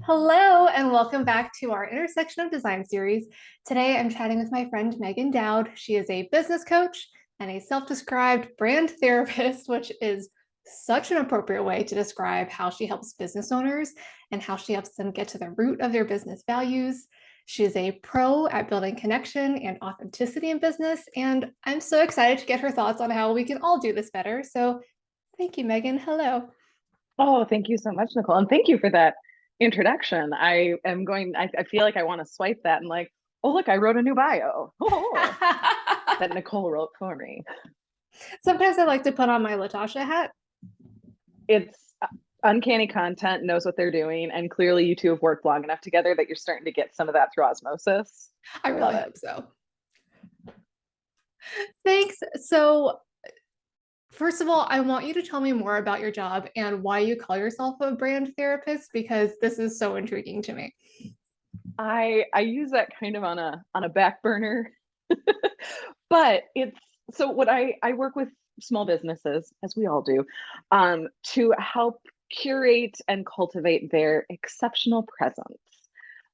Hello, and welcome back to our Intersection of Design series. Today, I'm chatting with my friend Megan Dowd. She is a business coach and a self described brand therapist, which is such an appropriate way to describe how she helps business owners and how she helps them get to the root of their business values. She is a pro at building connection and authenticity in business, and I'm so excited to get her thoughts on how we can all do this better. So, thank you, Megan. Hello. Oh, thank you so much, Nicole. And thank you for that introduction. I feel like I want to swipe that and like, oh, look, I wrote a new bio. Oh, that Nicole wrote for me. Sometimes I like to put on my Latasha hat. It's uncanny content, knows what they're doing. And clearly you two have worked long enough together that you're starting to get some of that through osmosis. I Love really it. hope so. Thanks. So, first of all, I want you to tell me more about your job and why you call yourself a brand therapist, because this is so intriguing to me. I use that kind of on a back burner, but it's so what I work with small businesses, as we all do, to help curate and cultivate their exceptional presence.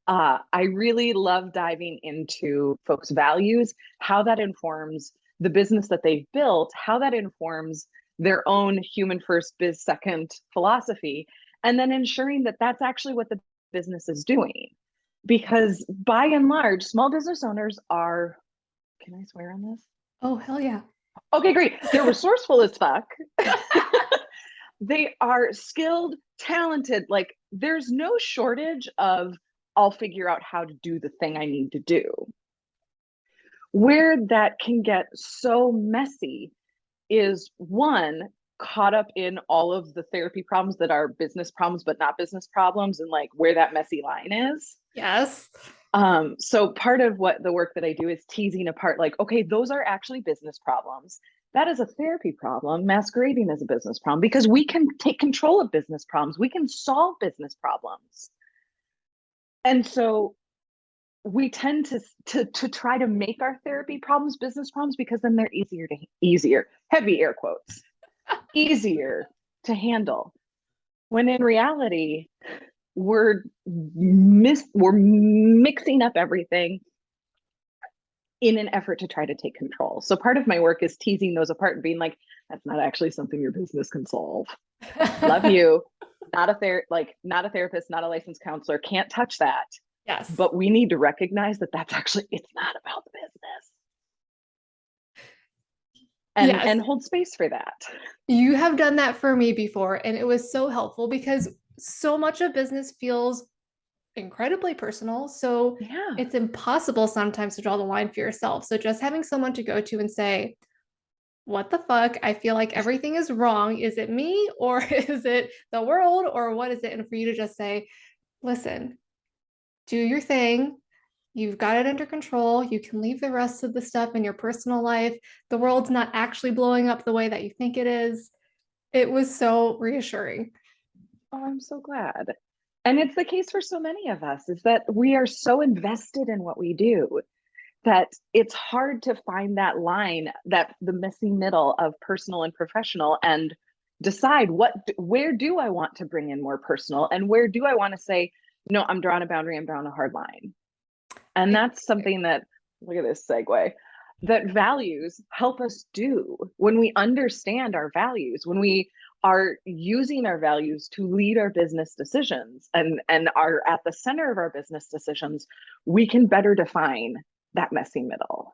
I really love diving into folks' values, how that informs the business that they've built, how that informs their own human first, biz second philosophy, and then ensuring that that's actually what the business is doing. Because by and large, small business owners are, can I swear on this? Oh, hell yeah. Okay, great. They're resourceful as fuck. They are skilled, talented. Like there's no shortage of, I'll figure out how to do the thing I need to do. Where that can get so messy is one, caught up in all of the therapy problems that are business problems, but not business problems, and like where that messy line is. Yes. So part of what the work that I do is teasing apart, like, okay, those are actually business problems. That is a therapy problem masquerading as a business problem because we can take control of business problems. We can solve business problems. And so we tend to try to make our therapy problems business problems because then they're easier, heavy air quotes, easier to handle. When in reality, we're mixing up everything in an effort to try to take control. So part of my work is teasing those apart and being like, that's not actually something your business can solve. Love you. Not a therapist, not a licensed counselor, can't touch that. Yes. But we need to recognize that that's actually, it's not about the business. Yes. And hold space for that. You have done that for me before, and it was so helpful because so much of business feels incredibly personal. So Yeah. it's impossible sometimes to draw the line for yourself. So just having someone to go to and say, what the fuck? I feel like everything is wrong. Is it me or is it the world or what is it? And for you to just say, listen, do your thing. You've got it under control. You can leave the rest of the stuff in your personal life. The world's not actually blowing up the way that you think it is. It was so reassuring. Oh, I'm so glad. And it's the case for so many of us is that we are so invested in what we do that it's hard to find that line, that the messy middle of personal and professional, and decide where do I want to bring in more personal and where do I want to say, no, I'm drawing a boundary, I'm drawing a hard line. And that's something that, look at this segue, that values help us do when we understand our values, when we are using our values to lead our business decisions and are at the center of our business decisions, we can better define that messy middle.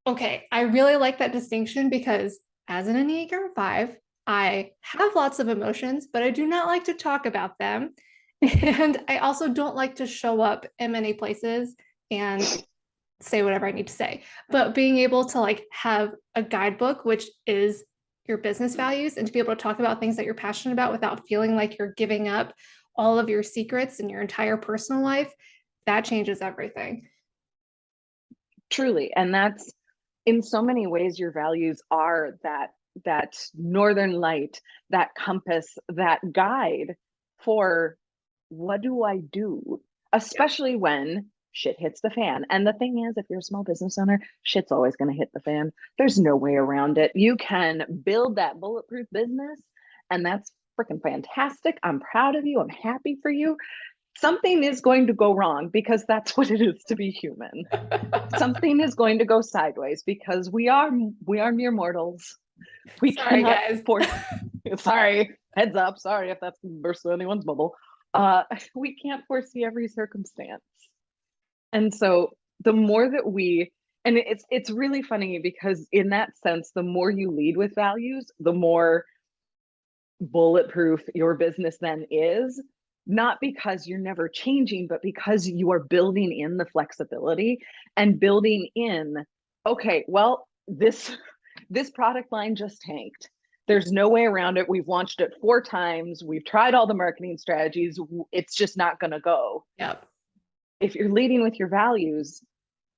Okay, I really like that distinction because as an Enneagram 5, I have lots of emotions, but I do not like to talk about them. And I also don't like to show up in many places and say whatever I need to say. But being able to like have a guidebook, which is your business values, and to be able to talk about things that you're passionate about without feeling like you're giving up all of your secrets and your entire personal life, that changes everything. Truly. And that's in so many ways your values are that northern light, that compass, that guide for what do I do, especially when shit hits the fan. And the thing is, if you're a small business owner, shit's always going to hit the fan. There's no way around it. You can build that bulletproof business, and that's freaking fantastic. I'm proud of you. I'm happy for you. something is going to go wrong because that's what it is to be human. Something is going to go sideways because we are mere mortals. We Sorry, cannot guys. sorry, heads up, sorry if that's burst anyone's bubble. We can't foresee every circumstance. And so the more that we, and it's really funny because in that sense, the more you lead with values, the more bulletproof your business then is, not because you're never changing, but because you are building in the flexibility and building in, okay, well, this product line just tanked. There's no way around it. We've launched it 4 times. We've tried all the marketing strategies. It's just not going to go. Yep. If you're leading with your values,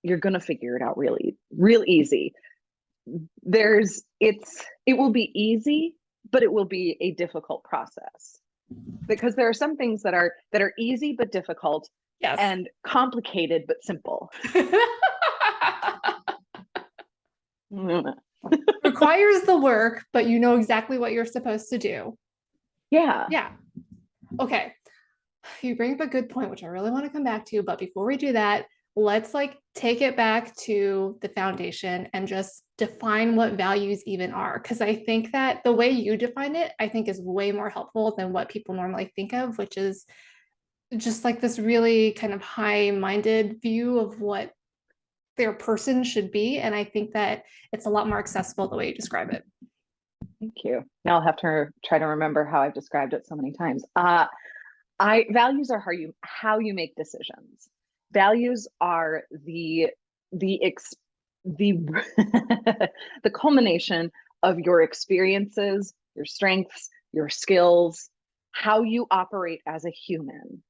you're going to figure it out real easy. It will be easy, but it will be a difficult process because there are some things that are easy but difficult, Yes. and complicated but simple. Requires the work, but you know exactly what you're supposed to do. Yeah. Yeah. Okay. You bring up a good point, which I really want to come back to. But before we do that, let's like take it back to the foundation and just define what values even are. Because I think that the way you define it, I think is way more helpful than what people normally think of, which is just like this really kind of high-minded view of what their person should be. And I think that it's a lot more accessible the way you describe it. Thank you. Now I'll have to try to remember how I've described it so many times. Values are how you make decisions. Values are the the culmination of your experiences, your strengths, your skills, how you operate as a human,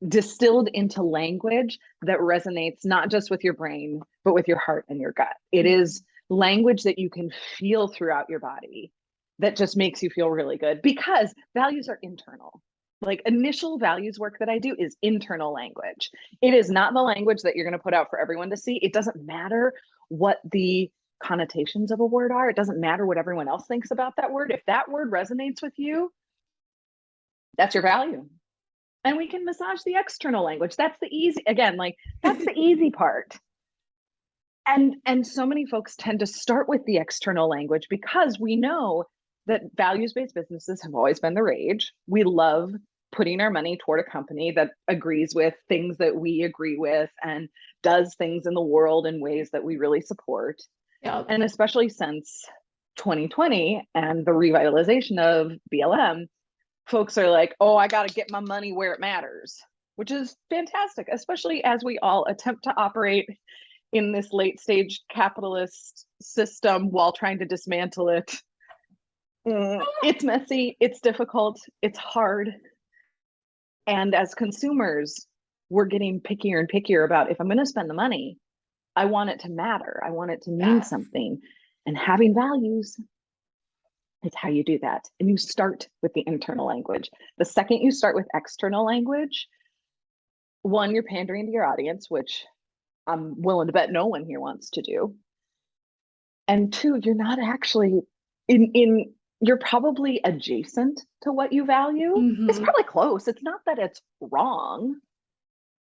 distilled into language that resonates not just with your brain, but with your heart and your gut. It is language that you can feel throughout your body that just makes you feel really good because values are internal. Like initial values work that I do is internal language. It is not the language that you're going to put out for everyone to see. It doesn't matter what the connotations of a word are. It doesn't matter what everyone else thinks about that word. If that word resonates with you, that's your value. And we can massage the external language. That's the easy, again, like that's the easy part. And so many folks tend to start with the external language because we know that values-based businesses have always been the rage. We love putting our money toward a company that agrees with things that we agree with and does things in the world in ways that we really support. Yep. And especially since 2020 and the revitalization of BLM, folks are like, oh, I got to get my money where it matters, which is fantastic, especially as we all attempt to operate in this late stage capitalist system while trying to dismantle it. It's messy, it's difficult, it's hard. And as consumers, we're getting pickier and pickier about if I'm going to spend the money, I want it to matter. I want it to mean something. And having values, it's how you do that. And you start with the internal language. The second you start with external language, one, you're pandering to your audience, which I'm willing to bet no one here wants to do. And 2, you're not actually you're probably adjacent to what you value. It's probably close. It's not that it's wrong,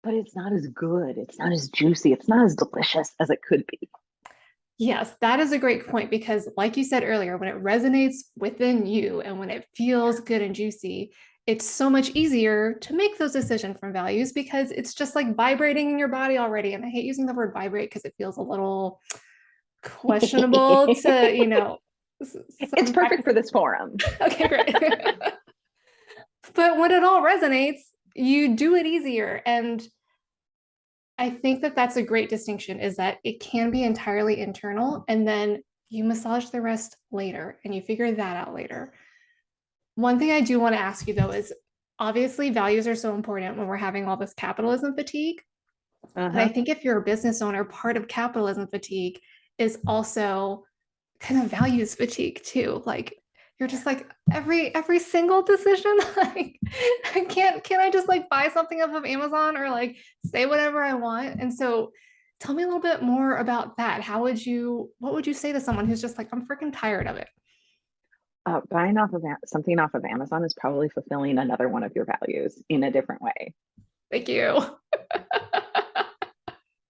but it's not as good. It's not as juicy. It's not as delicious as it could be. Yes, that is a great point because like you said earlier, when it resonates within you and when it feels good and juicy, it's so much easier to make those decisions from values because it's just like vibrating in your body already. And I hate using the word vibrate because it feels a little questionable to, you know. It's perfect for this forum. Okay, great. But when it all resonates, you do it easier. And I think that that's a great distinction is that it can be entirely internal and then you massage the rest later and you figure that out later. One thing I do want to ask you though is obviously values are so important when we're having all this capitalism fatigue. But I think if you're a business owner, part of capitalism fatigue is also kind of values fatigue too. Like you're just like every single decision, like can't I just like buy something off of Amazon or like say whatever I want? And so tell me a little bit more about that. What would you say to someone who's just like, I'm freaking tired of it? Buying something off of Amazon is probably fulfilling another one of your values in a different way. Thank you.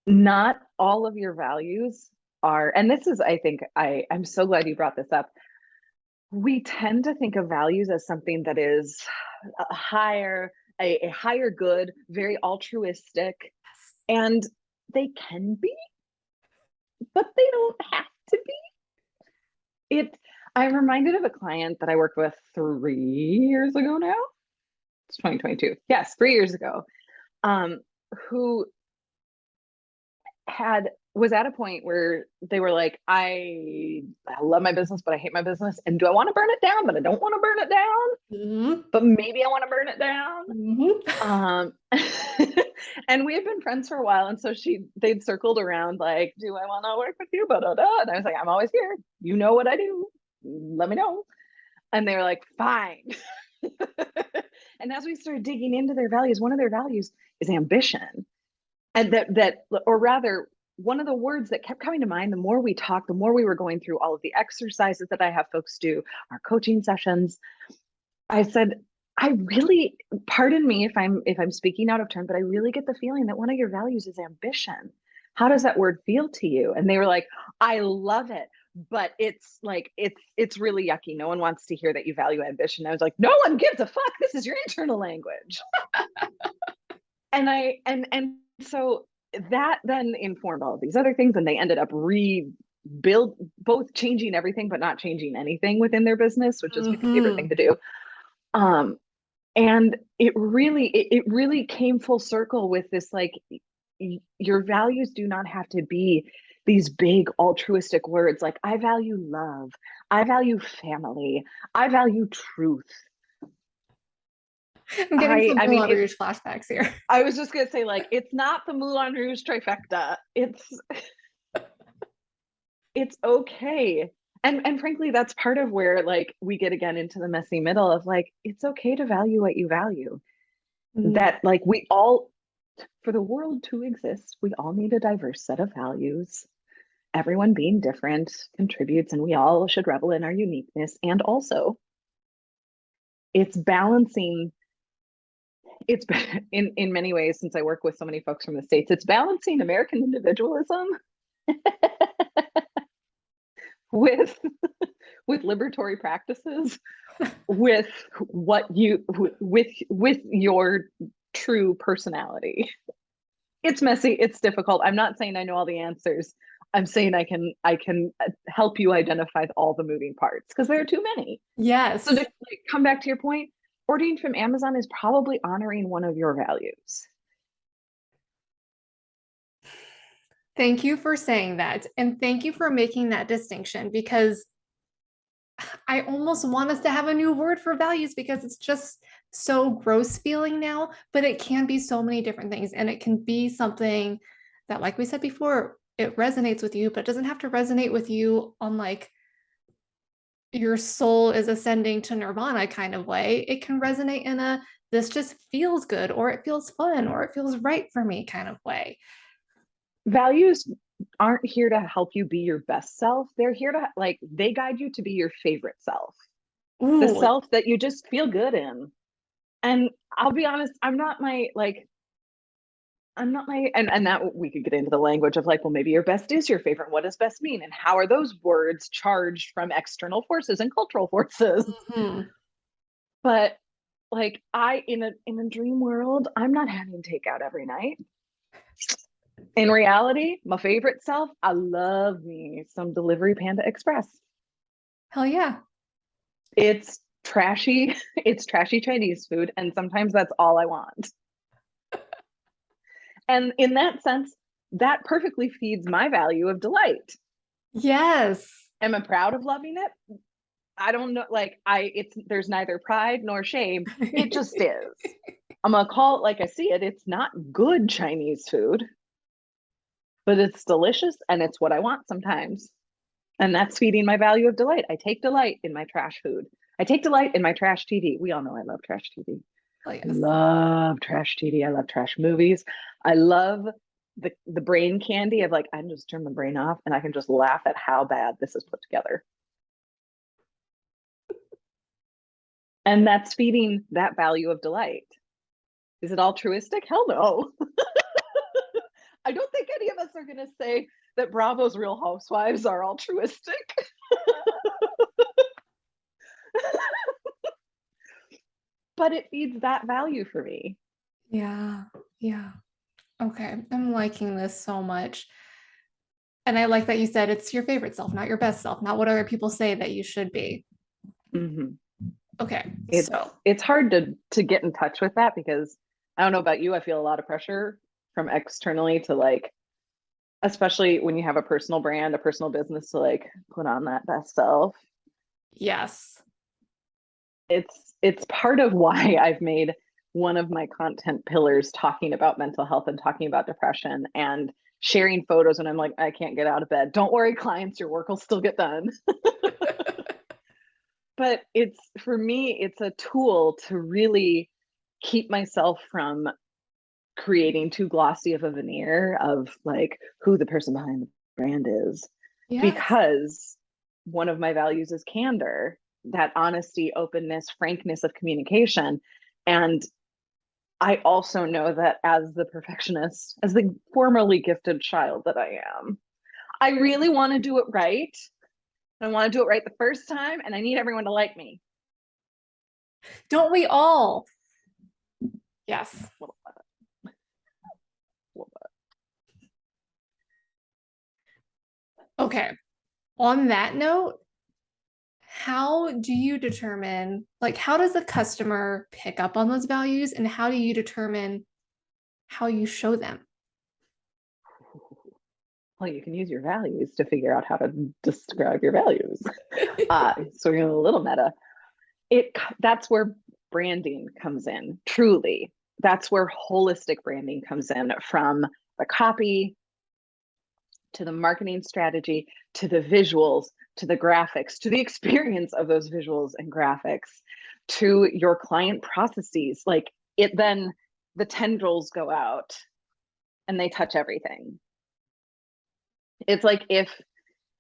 Not all of your values are, and this is, I think, I'm so glad you brought this up. We tend to think of values as something that is a higher, a higher good, very altruistic, and they can be, but they don't have to be. I'm reminded of a client that I worked with 3 years ago now. It's 2022. Yes, 3 years ago. Who was at a point where they were like, I love my business, but I hate my business. And do I want to burn it down? But I don't want to burn it down. But maybe I want to burn it down. And we had been friends for a while. And so they'd circled around like, do I want to work with you? And I was like, I'm always here. You know what I do. Let me know. And they were like, fine. And as we started digging into their values, one of their values is ambition. And or rather, one of the words that kept coming to mind, the more we talked, the more we were going through all of the exercises that I have folks do, our coaching sessions, I said, I really, pardon me if I'm speaking out of turn, but I really get the feeling that one of your values is ambition. How does that word feel to you? And they were like, I love it, but it's like, it's really yucky. No one wants to hear that you value ambition. I was like, no one gives a fuck. This is your internal language. And so that then informed all of these other things, and they ended up both changing everything but not changing anything within their business, which is my favorite thing to do. And it really came full circle with this, like, your values do not have to be these big altruistic words like I value love, I value family, I value truth. I'm getting some I mean, Moulin Rouge flashbacks here. I was just gonna say, like, it's not the Moulin Rouge trifecta. It's okay. And frankly, that's part of where, like, we get again into the messy middle of like, it's okay to value what you value. That, like, we all, for the world to exist, we all need a diverse set of values. Everyone being different contributes, and we all should revel in our uniqueness. And also, it's balancing. It's in many ways, since I work with so many folks from the States, it's balancing American individualism with with liberatory practices, with with your true personality. It's messy, it's difficult. I'm not saying I know all the answers. I'm saying I can help you identify all the moving parts, because there are too many. Yes. So to, like, come back to your point, ordering from Amazon is probably honoring one of your values. Thank you for saying that. And thank you for making that distinction, because I almost want us to have a new word for values, because it's just so gross feeling now, but it can be so many different things. And it can be something that, like we said before, it resonates with you, but it doesn't have to resonate with you on like your soul is ascending to nirvana kind of way. It can resonate in a this just feels good, or it feels fun, or it feels right for me kind of way. Values aren't here to help you be your best self. They're here to, like, they guide you to be your favorite self. The Ooh, self that you just feel good in. And I'll be honest, I'm not my, and that we could get into the language of like, well, maybe your best is your favorite. What does best mean? And how are those words charged from external forces and cultural forces? But like, in a dream world, I'm not having takeout every night. In reality, my favorite self, I love me some Delivery Panda Express. Hell yeah. It's trashy, it's trashy Chinese food, and sometimes that's all I want. And in that sense, that perfectly feeds my value of delight. Yes. Am I proud of loving it? I don't know. Like, there's neither pride nor shame. It just is. I'm gonna call it like I see it. It's not good Chinese food, but it's delicious and it's what I want sometimes. And that's feeding my value of delight. I take delight in my trash food. I take delight in my trash TV. We all know I love trash TV. Oh, yes. I love trash TV. I love trash movies. I love the brain candy of like, I can just turn my brain off and I can just laugh at how bad this is put together. And that's feeding that value of delight. Is it altruistic? Hell no. I don't think any of us are going to say that Bravo's Real Housewives are altruistic. But it feeds that value for me. Yeah. Yeah. Okay. I'm liking this so much. And I like that you said it's your favorite self, not your best self, not what other people say that you should be. Mm-hmm. Okay. It's So, it's hard to get in touch with that because I don't know about you, I feel a lot of pressure from externally to like, especially when you have a personal brand, a personal business, to like put on that best self. yes. It's part of why I've made one of my content pillars talking about mental health and talking about depression and sharing photos when I'm like, I can't get out of bed. Don't worry, clients, your work will still get done. But it's, for me, it's a tool to really keep myself from creating too glossy of a veneer of like who the person behind the brand is, Yes. because one of my values is candor, that honesty, openness, frankness of communication. And I also know that as the perfectionist, as the formerly gifted child that I am, I really want to do it right. I want to do it right the first time, and I need everyone to like me. Don't we all? Yes. Little bit, little bit. Okay. On that note, how do you determine, like, how does a customer pick up on those values and how do you determine how you show them? Well, you can use your values to figure out how to describe your values. So you're a little meta. That's where branding comes in. Truly, that's where holistic branding comes in, from the copy to the marketing strategy to the visuals to the graphics to the experience of those visuals and graphics to your client processes. Like, it then, the tendrils go out and they touch everything. It's like if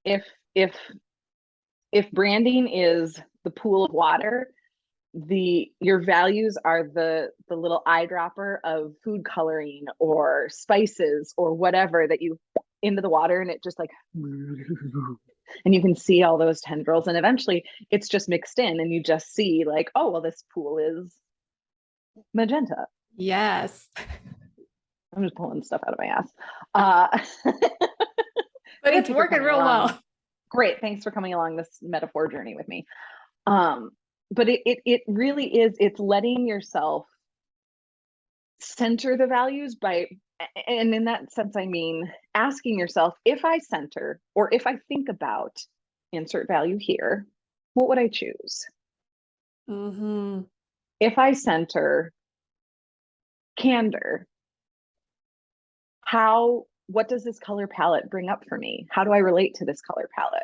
if if branding is the pool of water, your values are the little eyedropper of food coloring or spices or whatever that you into the water, and it just like, and you can see all those tendrils, and eventually it's just mixed in and you just see like, oh well, this pool is magenta. Yes. I'm just pulling stuff out of my ass. uh But Thank it's you for working coming real along. well. Great, thanks for coming along this metaphor journey with me. But it really is, it's letting yourself center the values by, and in that sense, I mean, asking yourself, if I center or if I think about insert value here, what would I choose? Mm-hmm. If I center candor, what does this color palette bring up for me? How do I relate to this color palette?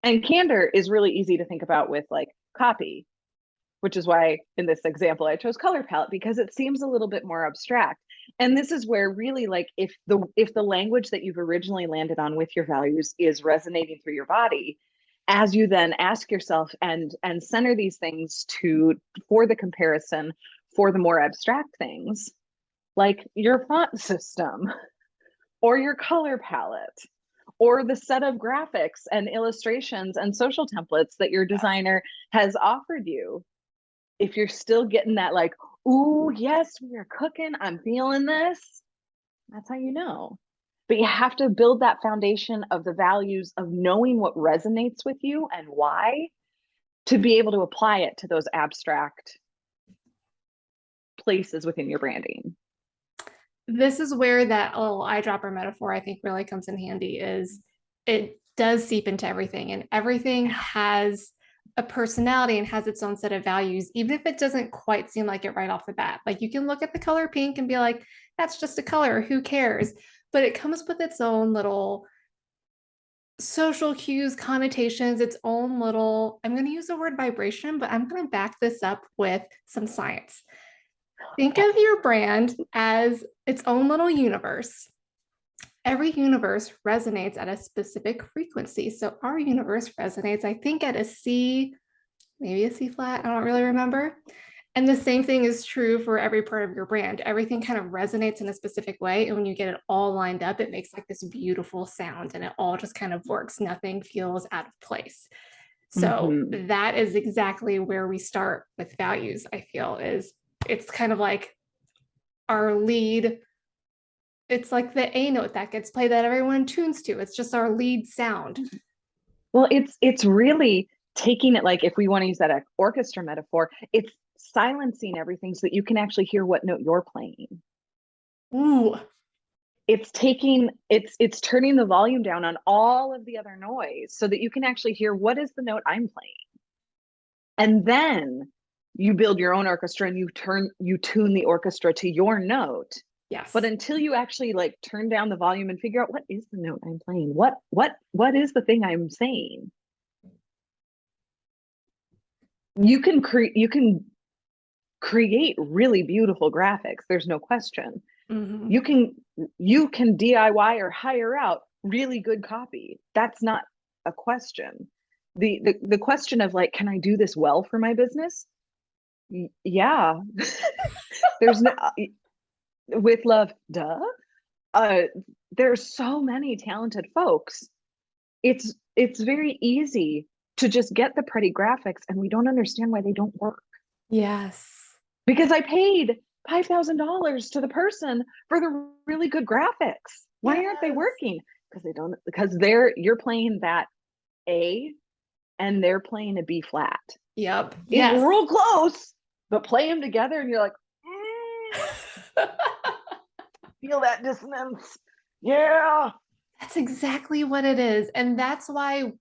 And candor is really easy to think about with like copy, which is why in this example I chose color palette, because it seems a little bit more abstract. And this is where really, like, if the language that you've originally landed on with your values is resonating through your body, as you then ask yourself and center these things to, for the comparison, for the more abstract things like your font system or your color palette or the set of graphics and illustrations and social templates that your designer has offered you, if you're still getting that like, ooh, yes, we are cooking, I'm feeling this, that's how you know. But you have to build that foundation of the values of knowing what resonates with you and why, to be able to apply it to those abstract places within your branding. This is where that little eyedropper metaphor I think really comes in handy, is it does seep into everything and everything has a personality and has its own set of values, even if it doesn't quite seem like it right off the bat. Like, you can look at the color pink and be like, that's just a color, who cares? But it comes with its own little social cues, connotations, its own little, I'm going to use the word vibration, but I'm going to back this up with some science. Think of your brand as its own little universe. Every universe resonates at a specific frequency. So our universe resonates, I think, at a C, maybe a C flat, I don't really remember. And the same thing is true for every part of your brand. Everything kind of resonates in a specific way. And when you get it all lined up, it makes like this beautiful sound and it all just kind of works. Nothing feels out of place. So Mhm. that is exactly where we start with values, I feel, is it's kind of like our lead. It's like the A note that gets played that everyone tunes to. It's just our lead sound. Well, it's really taking it, like if we want to use that orchestra metaphor, it's silencing everything so that you can actually hear what note you're playing. Ooh, It's taking it's turning the volume down on all of the other noise so that you can actually hear what is the note I'm playing. And then you build your own orchestra and you tune the orchestra to your note. But yes. until you actually like turn down the volume and figure out what is the note I'm playing, what is the thing I'm saying, you can create really beautiful graphics. There's no question. Mm-hmm. You can DIY or hire out really good copy. That's not a question. The question of like, can I do this well for my business? Yeah. There's no with love, duh. Uh, there's so many talented folks. It's very easy to just get the pretty graphics, and we don't understand why they don't work. Yes. Because I paid $5,000 to the person for the really good graphics. Why aren't they Yes. working? Because they don't, because you're playing that A and they're playing a B flat. Yep. It's Yes. real close, but play them together and you're like, feel that dissonance. Yeah. That's exactly what it is. And that's why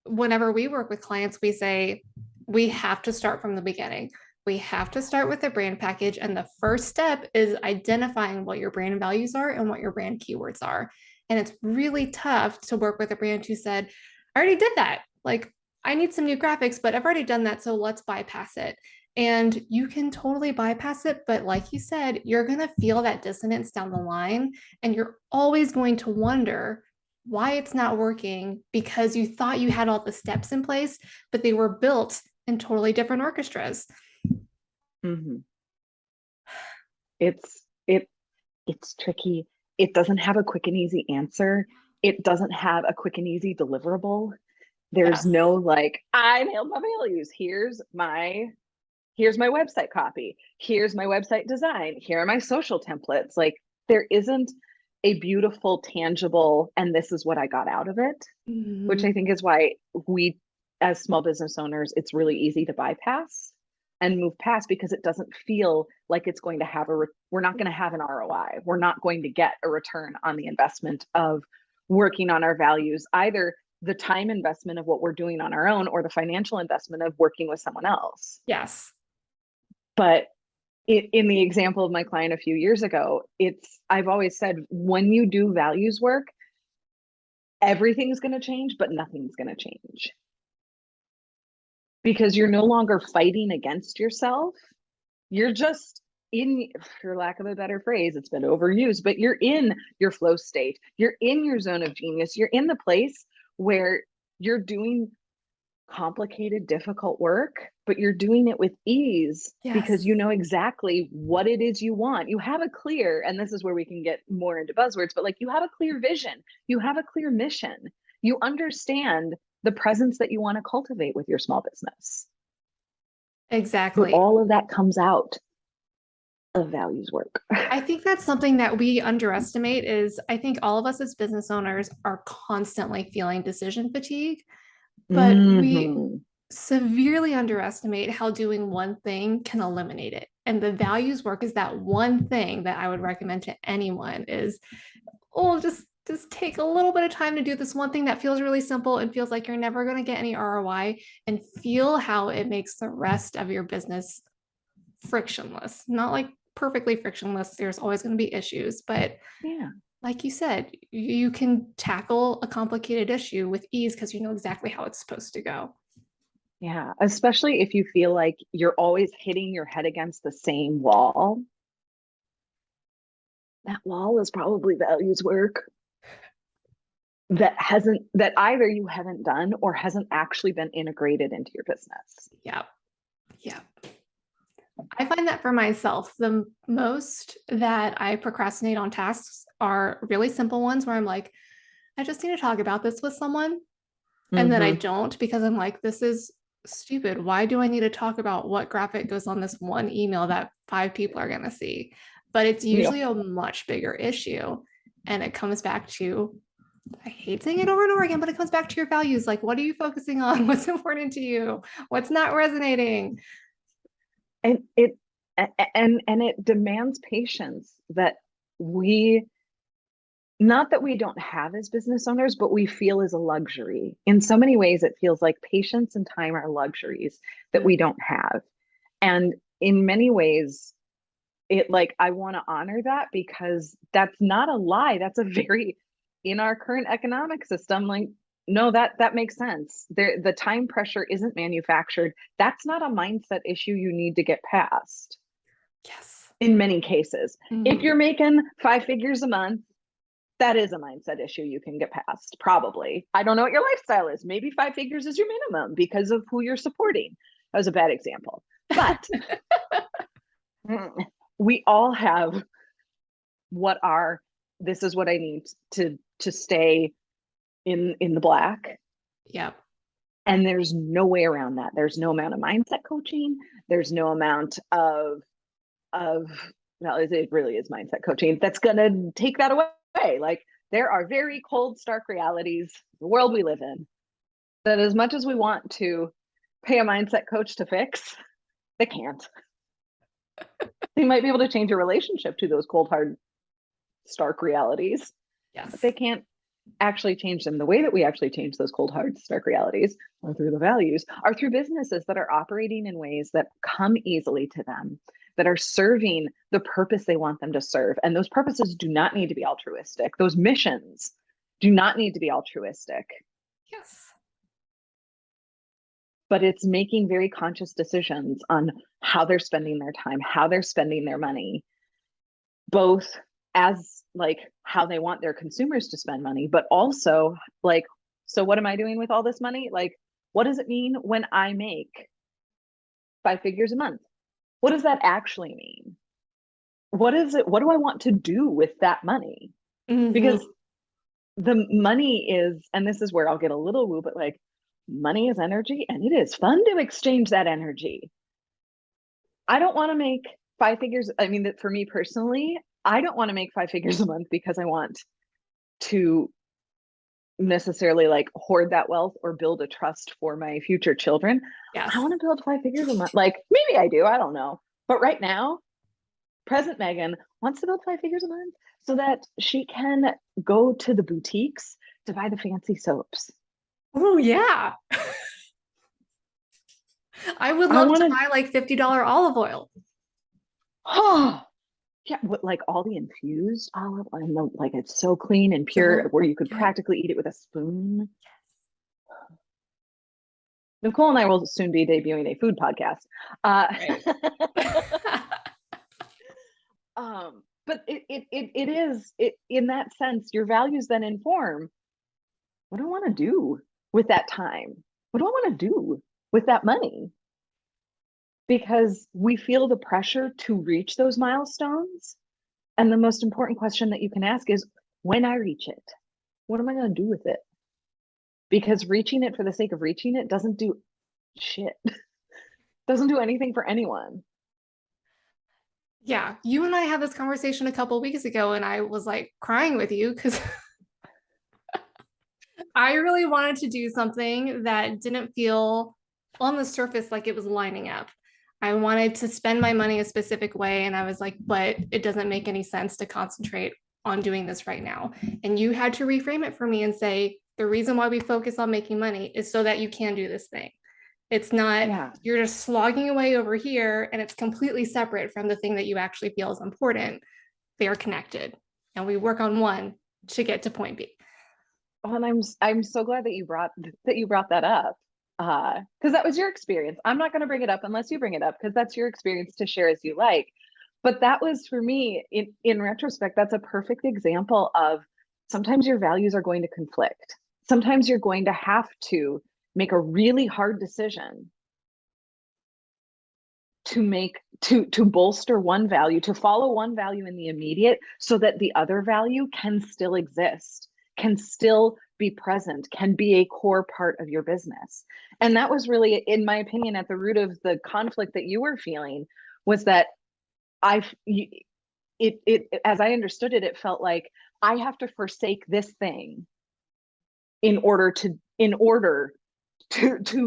whenever we work with clients, we say we have to start from the beginning. We have to start with the brand package. And the first step is identifying what your brand values are and what your brand keywords are. And it's really tough to work with a brand who said, I already did that. Like, I need some new graphics, but I've already done that. So let's bypass it. And you can totally bypass it. But like you said, you're going to feel that dissonance down the line. And you're always going to wonder why it's not working because you thought you had all the steps in place, but they were built in totally different orchestras. Mm-hmm. It's it it's tricky. It doesn't have a quick and easy answer. It doesn't have a quick and easy deliverable. There's Yes. no like, I nailed my values. Here's my website copy. Here's my website design. Here are my social templates. Like there isn't a beautiful, tangible, and this is what I got out of it, which Mhm. I think is why we, as small business owners, it's really easy to bypass and move past because it doesn't feel like it's going to have we're not going to have an ROI. We're not going to get a return on the investment of working on our values, either the time investment of what we're doing on our own or the financial investment of working with someone else. Yes. But in the example of my client a few years ago, I've always said when you do values work, everything's going to change, but nothing's going to change because you're no longer fighting against yourself. You're just in, for lack of a better phrase, it's been overused, but you're in your flow state. You're in your zone of genius. You're in the place where you're doing complicated, difficult work, but you're doing it with ease because Yes. you know exactly what it is you want. You have a clear, and this is where we can get more into buzzwords, but like you have a clear vision, you have a clear mission, you understand the presence that you want to cultivate with your small business. But Exactly. all of that comes out of values work. I think that's something that we underestimate is I think all of us as business owners are constantly feeling decision fatigue, but we Mm-hmm. severely underestimate how doing one thing can eliminate it. And the values work is that one thing that I would recommend to anyone is, oh, just take a little bit of time to do this one thing that feels really simple and feels like you're never going to get any ROI and feel how it makes the rest of your business frictionless. Not like perfectly frictionless. There's always going to be issues, but Yeah. like you said, you can tackle a complicated issue with ease because you know exactly how it's supposed to go. Yeah. Especially if you feel like you're always hitting your head against the same wall. That wall is probably values work that either you haven't done or hasn't actually been integrated into your business. Yeah. Yeah. I I find that for myself, the most that I procrastinate on tasks are really simple ones where I'm like, I just need to talk about this with someone. And then I Mm-hmm. don't because I'm like, this is stupid. Why do I need to talk about what graphic goes on this one email that 5 people are going to see? But it's Yep. usually a much bigger issue. And it comes back to, I hate saying it over and over again, but it comes back to your values. Like, what are you focusing on? What's important to you? What's not resonating? And it demands patience that we, not that we don't have as business owners, but we feel is a luxury. In so many ways, it feels like patience and time are luxuries that we don't have. And in many ways, it like, I want to honor that because that's not a lie. That's a very, in our current economic system, like, no, that makes sense. There, the time pressure isn't manufactured. That's not a mindset issue you need to get past Yes. in many cases. If Mhm. you're making 5 figures a month, that is a mindset issue you can get past, probably. I don't know what your lifestyle is. Maybe 5 figures is your minimum because of who you're supporting. That was a bad example. But we all have what are, this is what I need to stay in the black. Yep. And there's no way around that. There's no amount of mindset coaching. There's no amount of well, it really is mindset coaching that's going to take that away. Like, there are very cold, stark realities, the world we live in, that as much as we want to pay a mindset coach to fix, they can't. They might be able to change your relationship to those cold, hard, stark realities, but Yes. they can't actually change them. The way that we actually change those cold, hard, stark realities are through the values, are through businesses that are operating in ways that come easily to them, that are serving the purpose they want them to serve. And those purposes do not need to be altruistic. Those missions do not need to be altruistic, Yes. but it's making very conscious decisions on how they're spending their time, how they're spending their money, both as like how they want their consumers to spend money, but also like, so what am I doing with all this money? Like, what does it mean when I make 5 figures a month? What does that actually mean? What is it? What do I want to do with that money? Mhm. Because the money is, and this is where I'll get a little woo, but like, money is energy and it is fun to exchange that energy. I don't want to make 5 figures. I mean, that for me personally, I don't want to make 5 figures a month because I want to necessarily like hoard that wealth or build a trust for my future children. I Yes. want to build 5 figures a month. Like, maybe I do, I don't know. But right now, present Megan wants to build 5 figures a month so that she can go to the boutiques to buy the fancy soaps. Oh, yeah. I would I love want to to, buy like $50 olive oil. oh, yeah, like all the infused olive oil, and like it's so clean and pure So where you could good. practically eat it with a spoon. Nicole and I will soon be debuting a food podcast. Uh, Right. but it is it, in that sense, your values then inform what do I want to do with that time? What do I want to do with that money? Because we feel the pressure to reach those milestones. And the most important question that you can ask is, when I reach it, what am I going to do with it? Because reaching it for the sake of reaching it doesn't do shit, doesn't do anything for anyone. Yeah, you and I had this conversation a couple weeks ago, and I was like crying with you because I really wanted to do something that didn't feel on the surface like it was lining up. I wanted to spend my money a specific way, and I was like, but it doesn't make any sense to concentrate on doing this right now. And you had to reframe it for me and say, the reason why we focus on making money is so that you can do this thing. It's not, Yeah. you're just slogging away over here and it's completely separate from the thing that you actually feel is important. They are connected and we work on one to get to point B. Oh, and I'm so glad that you brought that up. Because that was your experience. I'm not going to bring it up unless you bring it up because that's your experience to share as you like. But that was for me, in retrospect, that's a perfect example of sometimes your values are going to conflict. Sometimes you're going to have to make a really hard decision to bolster one value, to follow one value in the immediate so that the other value can still exist, can still be present, can be a core part of your business. And that was really, in my opinion, at the root of the conflict that you were feeling, was that as I understood it, it felt like I have to forsake this thing in order to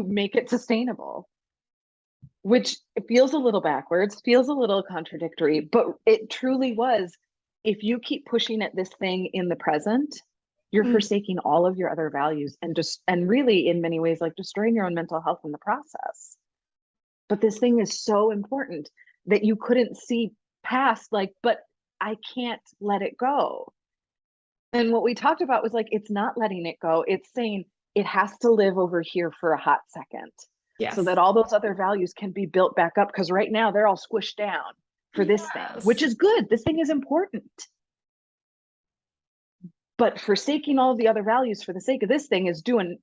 make it sustainable, which feels a little backwards, feels a little contradictory, but it truly was. If you keep pushing at this thing in the present, you're forsaking all of your other values and really in many ways like destroying your own mental health in the process. But this thing is so important that you couldn't see past, like, but I can't let it go. And what we talked about was like, it's not letting it go. It's saying it has to live over here for a hot second. Yes. So that all those other values can be built back up. Because right now they're all squished down for this thing, which is good. This thing is important. But forsaking all of the other values for the sake of this thing is doing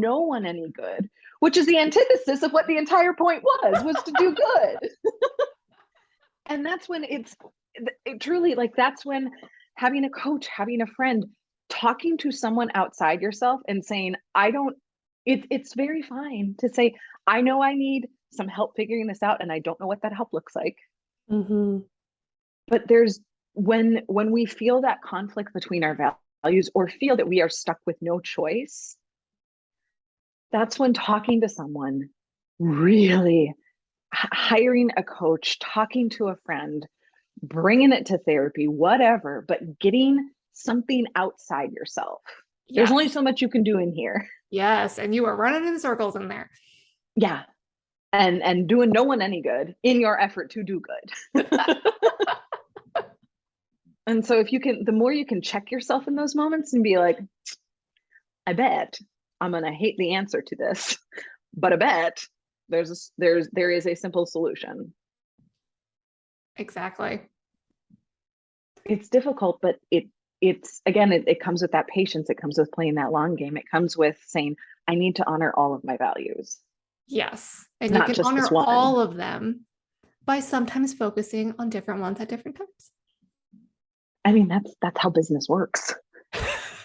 no one any good, which is the antithesis of what the entire point was to do good. And that's when it truly, like, that's when having a coach, having a friend, talking to someone outside yourself and saying, it's very fine to say, I know I need some help figuring this out and I don't know what that help looks like. But there's, when we feel that conflict between our values or feel that we are stuck with no choice, that's when talking to someone, really hiring a coach, talking to a friend, bringing it to therapy, whatever, but getting something outside yourself. Yes. There's only so much you can do in here. Yes. And you are running in circles in there. Yeah. And doing no one any good in your effort to do good. And so if you can, the more you can check yourself in those moments and be like, I bet I'm going to hate the answer to this, but I bet there is a simple solution. Exactly. It's difficult, but it comes with that patience. It comes with playing that long game. It comes with saying, I need to honor all of my values. Yes. And you can honor all of them by sometimes focusing on different ones at different times. I mean, that's how business works.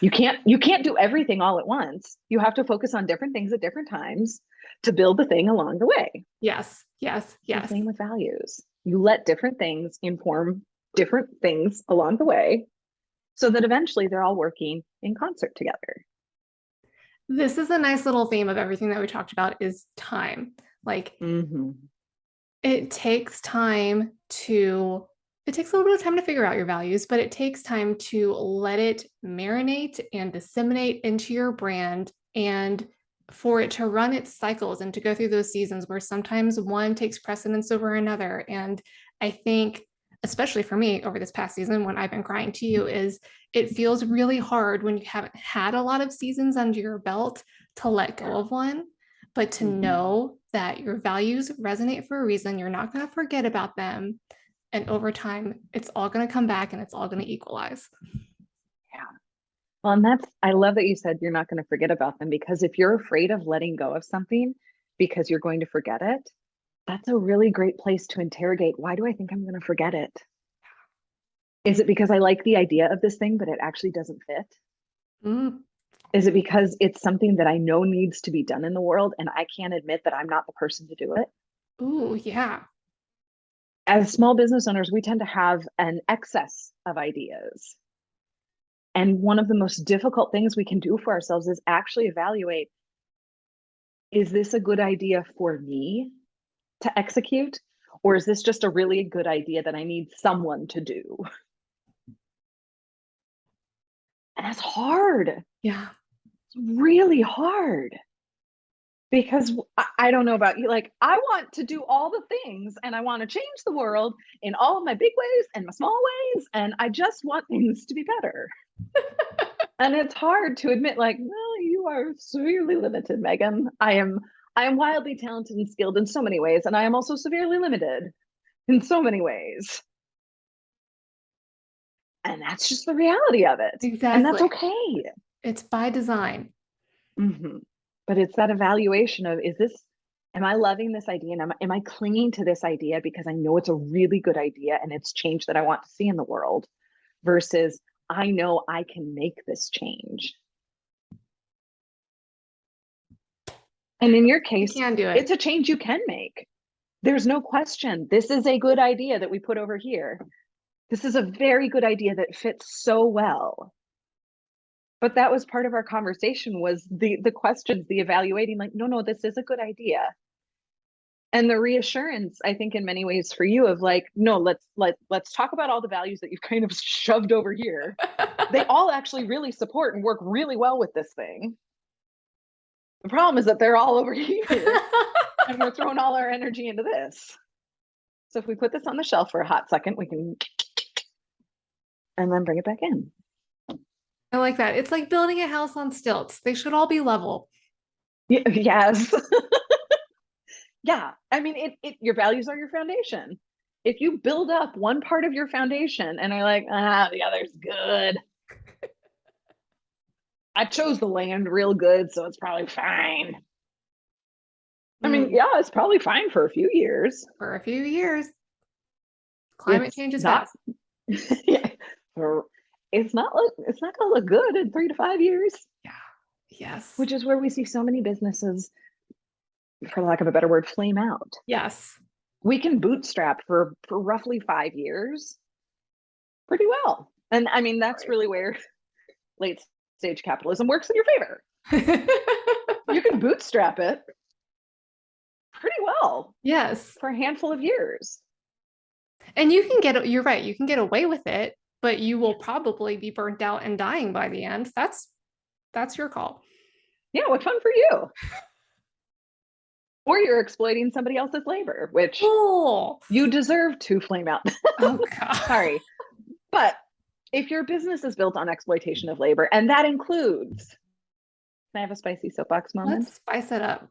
You can't do everything all at once. You have to focus on different things at different times to build the thing along the way. Yes. Yes. Yes. Same with values. You let different things inform different things along the way so that eventually they're all working in concert together. This is a nice little theme of everything that we talked about is time. Like it takes time it takes a little bit of time to figure out your values, but it takes time to let it marinate and disseminate into your brand and for it to run its cycles and to go through those seasons where sometimes one takes precedence over another. And I think, especially for me over this past season, when I've been crying to you, is it feels really hard when you haven't had a lot of seasons under your belt to let go of one, but to know that your values resonate for a reason. You're not going to forget about them. And over time, it's all going to come back and it's all going to equalize. Yeah. Well, and I love that you said you're not going to forget about them, because if you're afraid of letting go of something because you're going to forget it, that's a really great place to interrogate. Why do I think I'm going to forget it? Is it because I like the idea of this thing, but it actually doesn't fit? Is it because it's something that I know needs to be done in the world and I can't admit that I'm not the person to do it? Ooh, yeah. As small business owners, we tend to have an excess of ideas. And one of the most difficult things we can do for ourselves is actually evaluate, is this a good idea for me to execute? Or is this just a really good idea that I need someone to do? And that's hard. Yeah. It's really hard. Because I don't know about you, like, I want to do all the things and I want to change the world in all of my big ways and my small ways. And I just want things to be better. And it's hard to admit, like, well, you are severely limited, Megan. I am wildly talented and skilled in so many ways. And I am also severely limited in so many ways. And that's just the reality of it. Exactly. And that's okay. It's by design. But it's that evaluation of, am I loving this idea? And am I clinging to this idea because I know it's a really good idea and it's change that I want to see in the world, versus I know I can make this change. And in your case, You can do it. it's a change you can make. There's no question. This is a good idea that we put over here. This is a very good idea that fits so well. But that was part of our conversation, was the questions, the evaluating, like, no, this is a good idea. And the reassurance, I think, in many ways for you, of like, no, let's talk about all the values that you've kind of shoved over here. They all actually really support and work really well with this thing. The problem is that they're all over here and we're throwing all our energy into this. So if we put this on the shelf for a hot second, we can, and then bring it back in. I like that. It's like building a house on stilts. They should all be level. Yes. Yeah. I mean, your values are your foundation. If you build up one part of your foundation and are like, the other's good. I chose the land real good, so it's probably fine. I mean, yeah, it's probably fine for a few years. For a few years. Climate change is fast. Yeah. It's not gonna look good in 3 to 5 years. Yeah. Yes. Which is where we see so many businesses, for lack of a better word, flame out. Yes. We can bootstrap for roughly 5 years pretty well. And I mean, that's really where late stage capitalism works in your favor. You can bootstrap it pretty well. Yes. For a handful of years. And you're right, you can get away with it, but you will probably be burnt out and dying by the end. That's your call. Yeah, what fun for you. Or you're exploiting somebody else's labor, which you deserve to flame out. Oh, God. Sorry. But if your business is built on exploitation of labor, and that includes, can I have a spicy soapbox moment? Let's spice it up.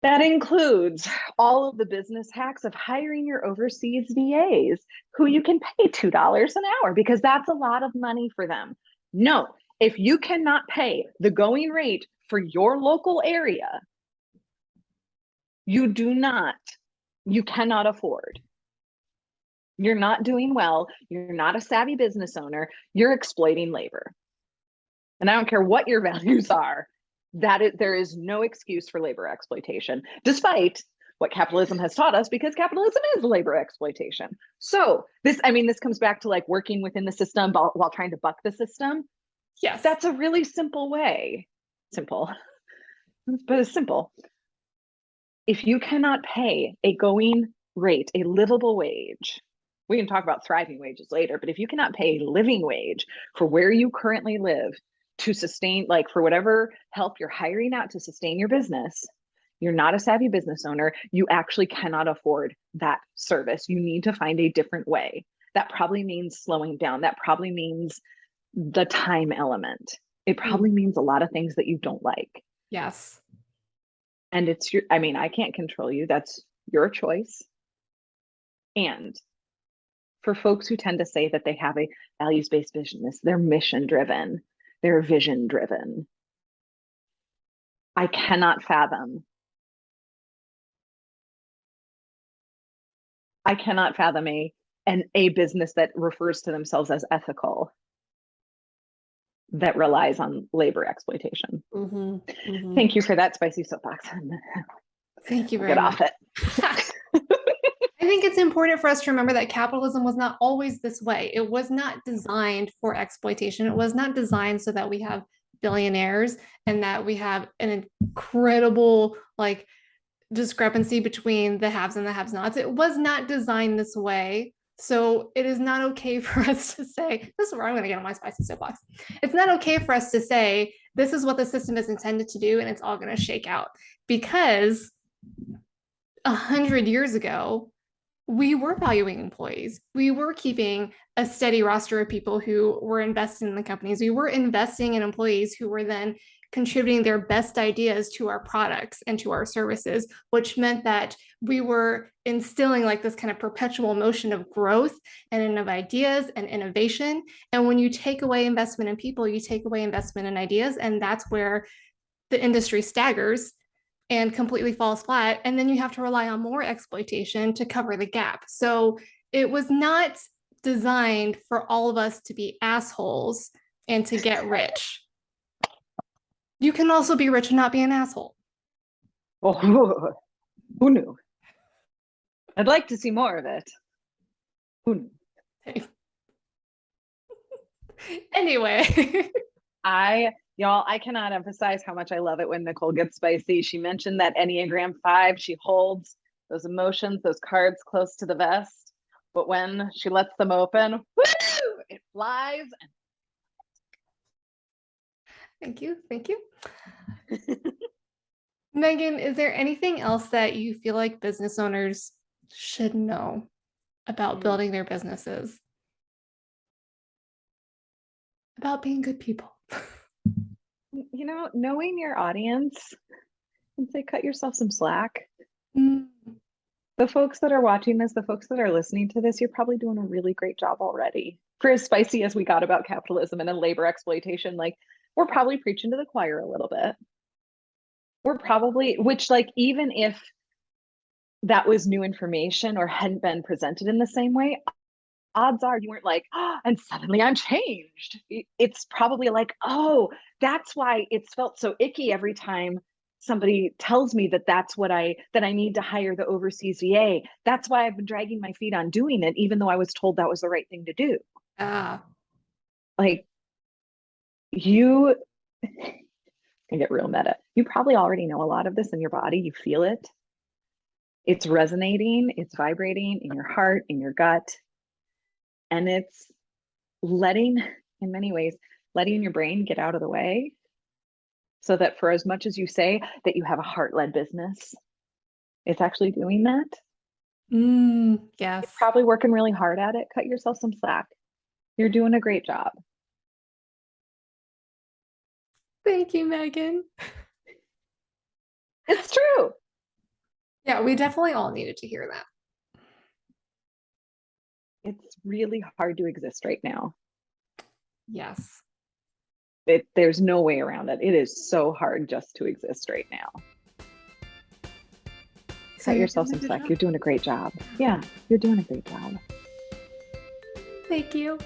That includes all of the business hacks of hiring your overseas VAs who you can pay $2 an hour, because that's a lot of money for them. No, if you cannot pay the going rate for your local area, you cannot afford. You're not doing well. You're not a savvy business owner. You're exploiting labor. And I don't care what your values are, there is no excuse for labor exploitation, despite what capitalism has taught us, because capitalism is labor exploitation. So this comes back to like working within the system while trying to buck the system. Yes. That's a really simple way. Simple, but it's simple. If you cannot pay a going rate, a livable wage, we can talk about thriving wages later, but if you cannot pay a living wage for where you currently live to sustain, like for whatever help you're hiring out to sustain your business, you're not a savvy business owner. You actually cannot afford that service. You need to find a different way. That probably means slowing down. That probably means the time element. It probably means a lot of things that you don't like. Yes. And I can't control you. That's your choice. And for folks who tend to say that they have a values-based business, they're mission-driven, they're vision-driven, I cannot fathom a business that refers to themselves as ethical that relies on labor exploitation. Thank you for that spicy soapbox. Thank you very much. Get off it. I think it's important for us to remember that capitalism was not always this way. It was not designed for exploitation. It was not designed so that we have billionaires and that we have an incredible like discrepancy between the haves and the have-nots. It was not designed this way. So it is not okay for us to say, this is where I'm going to get on my spicy soapbox. It's not okay for us to say, this is what the system is intended to do and it's all going to shake out. Because 100 years ago, we were valuing employees. We were keeping a steady roster of people who were invested in the companies. We were investing in employees who were then contributing their best ideas to our products and to our services, which meant that we were instilling like this kind of perpetual motion of growth and of ideas and innovation. And when you take away investment in people, you take away investment in ideas. And that's where the industry staggers and completely falls flat. And then you have to rely on more exploitation to cover the gap. So it was not designed for all of us to be assholes and to get rich. You can also be rich and not be an asshole. Oh, who knew? I'd like to see more of it. Who knew? Anyway. Y'all, I cannot emphasize how much I love it when Nicole gets spicy. She mentioned that Enneagram 5, she holds those emotions, those cards close to the vest. But when she lets them open, woo, it flies. Thank you. Thank you. Megan, is there anything else that you feel like business owners should know about building their businesses? About being good people? You know, knowing your audience and say, cut yourself some slack. Mm. The folks that are watching this, the folks that are listening to this, you're probably doing a really great job already. For as spicy as we got about capitalism and labor exploitation, like we're probably preaching to the choir a little bit. We're probably, which like, even if that was new information or hadn't been presented in the same way, odds are you weren't like, oh, and suddenly I'm changed. It's probably like, oh, that's why it's felt so icky every time somebody tells me that that I need to hire the overseas VA. That's why I've been dragging my feet on doing it, even though I was told that was the right thing to do. Like you I get real meta. You probably already know a lot of this in your body. You feel it. It's resonating, it's vibrating in your heart, in your gut. And it's letting, in many ways, letting your brain get out of the way so that for as much as you say that you have a heart-led business, it's actually doing that. Yes. You're probably working really hard at it. Cut yourself some slack. You're doing a great job. Thank you, Megan. It's true. Yeah, we definitely all needed to hear that. It's really hard to exist right now. Yes. There's no way around it. It is so hard just to exist right now. Cut yourself some slack. You're doing a great job. Yeah, you're doing a great job. Thank you.